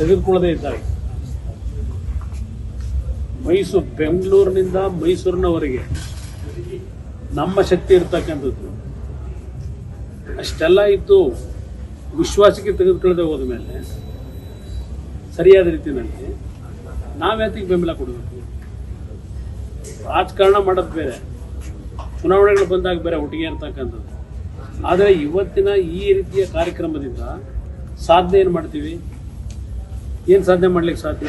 ತೆಗೆದುಕೊಳ್ಳದೇ ಇದ್ದಾರೆ. ಬೆಂಗಳೂರಿನಿಂದ ಮೈಸೂರಿನವರೆಗೆ ನಮ್ಮ ಶಕ್ತಿ ಇರ್ತಕ್ಕಂಥದ್ದು ಅಷ್ಟೆಲ್ಲ ಇದ್ದು ವಿಶ್ವಾಸಕ್ಕೆ ತೆಗೆದುಕೊಳ್ಳದೆ ಹೋದ ಮೇಲೆ ಸರಿಯಾದ ರೀತಿಯಲ್ಲಿ ನಾವ್ಯಾತಿಗೆ ಬೆಂಬಲ ಕೊಡಬೇಕು? ರಾಜಕಾರಣ ಮಾಡೋದು ಬೇರೆ, ಚುನಾವಣೆಗಳು ಬಂದಾಗ ಬೇರೆ ಒಟ್ಟಿಗೆ ಇರ್ತಕ್ಕಂಥದ್ದು. ಆದರೆ ಇವತ್ತಿನ ಈ ರೀತಿಯ ಕಾರ್ಯಕ್ರಮದಿಂದ ಸಾಧನೆ ಏನು ಮಾಡ್ತೀವಿ? ಏನು ಸಾಧನೆ ಮಾಡ್ಲಿಕ್ಕೆ ಸಾಧ್ಯ?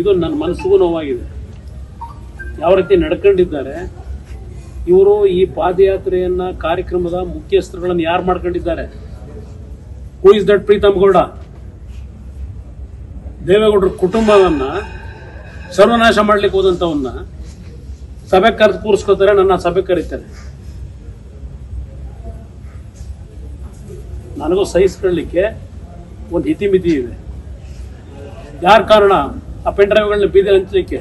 ಇದು ನನ್ನ ಮನಸ್ಸಿಗೂ ನೋವಾಗಿದೆ. ಯಾವ ರೀತಿ ನಡ್ಕೊಂಡಿದ್ದಾರೆ ಇವರು. ಈ ಪಾದಯಾತ್ರೆಯನ್ನ ಕಾರ್ಯಕ್ರಮದ ಮುಖ್ಯಸ್ಥರುಗಳನ್ನು ಯಾರು ಮಾಡ್ಕೊಂಡಿದ್ದಾರೆ? Who is that Preetham Gowda? ದೇವೇಗೌಡರ ಕುಟುಂಬವನ್ನ ಸರ್ವನಾಶ ಮಾಡ್ಲಿಕ್ಕೆ ಹೋದಂಥವನ್ನ ಸಭೆ ಕರೆದು ಕೂರಿಸ್ಕೋತಾರೆ, ನನ್ನ ಸಭೆ ಕರೀತಾರೆ. ನನಗೂ ಸಹಿಸ್ಕೊಳ್ಳಿಕ್ಕೆ ಒಂದು ಇತಿಮಿತಿ ಇದೆ. ಯಾರ ಕಾರಣ ಆ ಪೆನ್ ಡ್ರೈವ್ಗಳನ್ನ ಬೀದಿ ಹಂಚಲಿಕ್ಕೆ?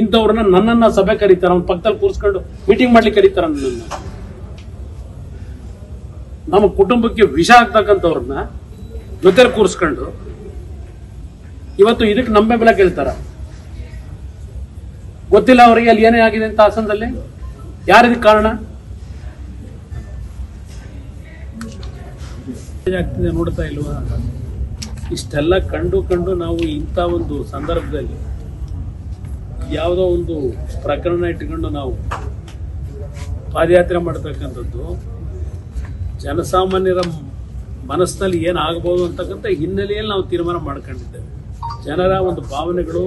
ಇಂಥವ್ರನ್ನ ನನ್ನನ್ನ ಸಭೆ ಕರೀತಾರೆ, ಅವ್ನ ಪಕ್ಕದಲ್ಲಿ ಕೂರಿಸ್ಕೊಂಡು ಮೀಟಿಂಗ್ ಮಾಡ್ಲಿಕ್ಕೆ ಕರೀತಾರ. ನನ್ನನ್ನು, ನಮ್ಮ ಕುಟುಂಬಕ್ಕೆ ವಿಷ ಆಗ್ತಕ್ಕಂಥವ್ರನ್ನ ಜೊತೆಲಿ ಕೂರಿಸ್ಕೊಂಡು ಇವತ್ತು ಇದಕ್ಕೆ ನಮ್ಮ ಬೆಂಬಲ ಕೇಳ್ತಾರ. ಗೊತ್ತಿಲ್ಲ ಅವರಿಗೆ ಅಲ್ಲಿ ಏನೇ ಆಗಿದೆ ಅಂತ ಹಾಸನದಲ್ಲಿ. ಯಾರಿದಕ್ಕೆ ಕಾರಣ? ಆಗ್ತಿದೆ ನೋಡ್ತಾ ಇಲ್ವಾ? ಇಷ್ಟೆಲ್ಲ ಕಂಡು ನಾವು ಇಂಥ ಒಂದು ಸಂದರ್ಭದಲ್ಲಿ ಯಾವುದೋ ಒಂದು ಪ್ರಕರಣ ಇಟ್ಕೊಂಡು ನಾವು ಪಾದಯಾತ್ರೆ ಮಾಡ್ತಕ್ಕಂಥದ್ದು ಜನಸಾಮಾನ್ಯರ ಮನಸ್ಸಿನಲ್ಲಿ ಏನಾಗಬಹುದು ಅಂತಕ್ಕಂಥ ಹಿನ್ನೆಲೆಯಲ್ಲಿ ನಾವು ತೀರ್ಮಾನ ಮಾಡ್ಕೊಂಡಿದ್ದೇವೆ. ಜನರ ಒಂದು ಭಾವನೆಗಳು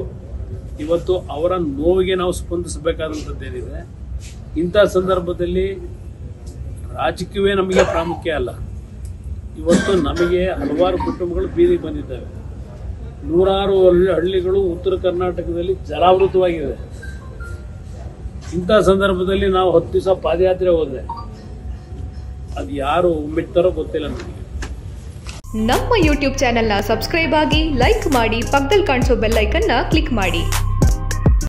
ಇವತ್ತು ಅವರ ನೋವಿಗೆ ನಾವು ಸ್ಪಂದಿಸಬೇಕಾದಂಥದ್ದೇನಿದೆ. ಇಂಥ ಸಂದರ್ಭದಲ್ಲಿ ರಾಜಕೀಯವೇ ನಮಗೆ ಪ್ರಾಮುಖ್ಯ ಅಲ್ಲ. ಇವತ್ತು ನಮಗೆ ಹಲವಾರು ಕುಟುಂಬಗಳು ಬೀದಿಗೆ ಬಂದಿದ್ದಾವೆ. ನೂರಾರು ಹಳ್ಳಿಗಳು ಉತ್ತರ ಕರ್ನಾಟಕದಲ್ಲಿ ಜಲಾವೃತವಾಗಿವೆ. ಇಂಥ ಸಂದರ್ಭದಲ್ಲಿ ನಾವು 10 ದಿವಸ ಪಾದಯಾತ್ರೆ ಹೋದ್ರೆ ಅದು ಯಾರು ಮೆಟ್ತಾರೋ ಗೊತ್ತಿಲ್ಲ ನಮಗೆ. ನಮ್ಮ ಯೂಟ್ಯೂಬ್ ಚಾನೆಲ್ನ ಸಬ್ಸ್ಕ್ರೈಬ್ ಆಗಿ, ಲೈಕ್ ಮಾಡಿ, ಪಕ್ಕದಲ್ಲಿ ಕಾಣಿಸೋ ಬೆಲ್ ಐಕನ್ನ ಕ್ಲಿಕ್ ಮಾಡಿ.